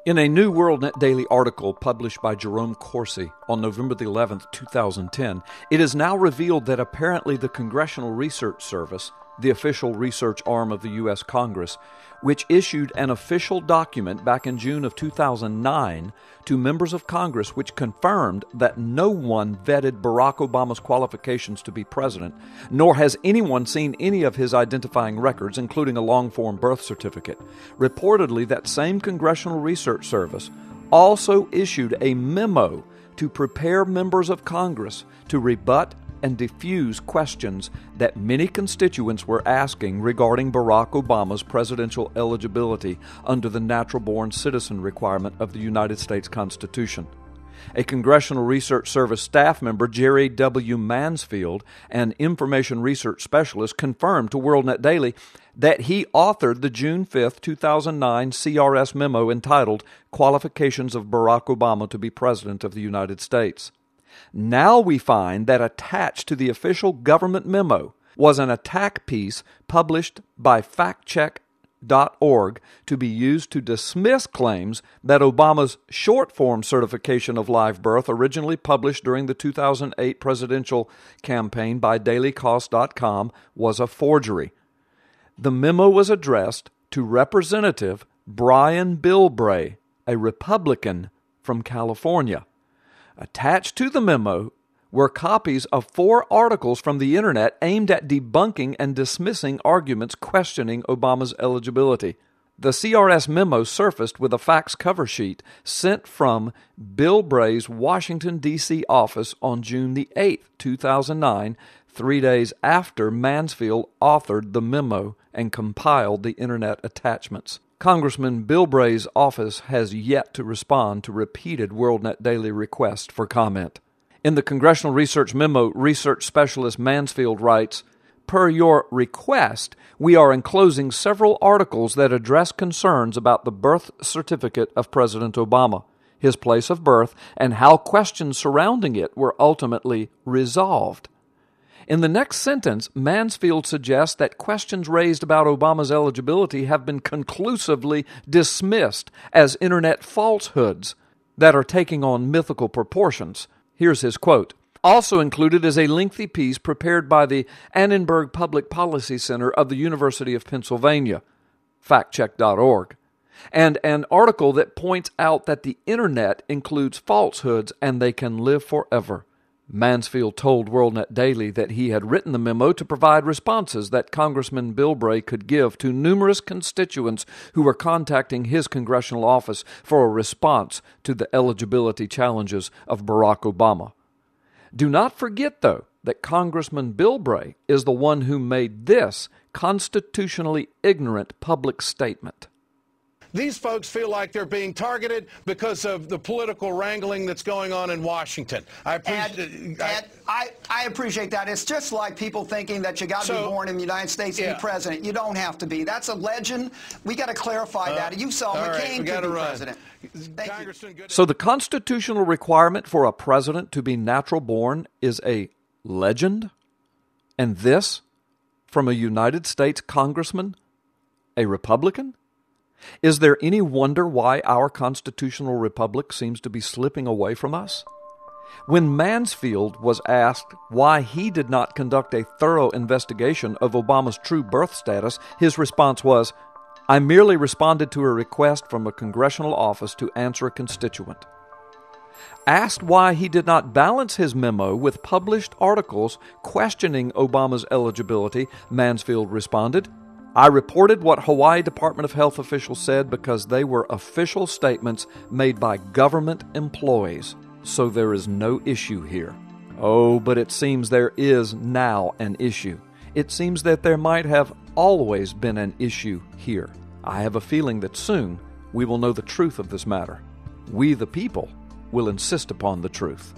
In a new WorldNet Daily article published by Jerome Corsi on November the 11th, 2010, it is now revealed that apparently the Congressional Research Service, the official research arm of the U.S. Congress, which issued an official document back in June of 2009 to members of Congress which confirmed that no one vetted Barack Obama's qualifications to be president, nor has anyone seen any of his identifying records, including a long-form birth certificate. Reportedly, that same Congressional Research Service also issued a memo to prepare members of Congress to rebut and diffuse questions that many constituents were asking regarding Barack Obama's presidential eligibility under the natural-born citizen requirement of the United States Constitution. A Congressional Research Service staff member, Jerry W. Mansfield, an information research specialist, confirmed to WorldNet Daily that he authored the June 5, 2009 CRS memo entitled Qualifications of Barack Obama to be President of the United States. Now we find that attached to the official government memo was an attack piece published by factcheck.org to be used to dismiss claims that Obama's short-form certification of live birth, originally published during the 2008 presidential campaign by dailycost.com, was a forgery. The memo was addressed to Representative Brian Bilbray, a Republican from California. Attached to the memo were copies of 4 articles from the Internet aimed at debunking and dismissing arguments questioning Obama's eligibility. The CRS memo surfaced with a fax cover sheet sent from Bilbray's Washington, D.C. office on June the 8th, 2009, 3 days after Mansfield authored the memo and compiled the Internet attachments. Congressman Bilbray's office has yet to respond to repeated WorldNet Daily requests for comment. In the Congressional Research Memo, research specialist Mansfield writes, "Per your request, we are enclosing several articles that address concerns about the birth certificate of President Obama, his place of birth, and how questions surrounding it were ultimately resolved." In the next sentence, Mansfield suggests that questions raised about Obama's eligibility have been conclusively dismissed as Internet falsehoods that are taking on mythical proportions. Here's his quote. Also included is a lengthy piece prepared by the Annenberg Public Policy Center of the University of Pennsylvania, factcheck.org, and an article that points out that the Internet includes falsehoods and they can live forever. Mansfield told WorldNet Daily that he had written the memo to provide responses that Congressman Bilbray could give to numerous constituents who were contacting his congressional office for a response to the eligibility challenges of Barack Obama. Do not forget, though, that Congressman Bilbray is the one who made this constitutionally ignorant public statement. These folks feel like they're being targeted because of the political wrangling that's going on in Washington. I appreciate that. It's just like people thinking that you got to be born in the United States to be president. You don't have to be. That's a legend. We got to clarify that. You saw McCain to be president. So the constitutional requirement for a president to be natural born is a legend? And this from a United States congressman, a Republican? Is there any wonder why our constitutional republic seems to be slipping away from us? When Mansfield was asked why he did not conduct a thorough investigation of Obama's true birth status, his response was, "I merely responded to a request from a congressional office to answer a constituent." Asked why he did not balance his memo with published articles questioning Obama's eligibility, Mansfield responded, "I reported what Hawaii Department of Health officials said because they were official statements made by government employees, so there is no issue here." Oh, but it seems there is now an issue. It seems that there might have always been an issue here. I have a feeling that soon we will know the truth of this matter. We, the people, will insist upon the truth.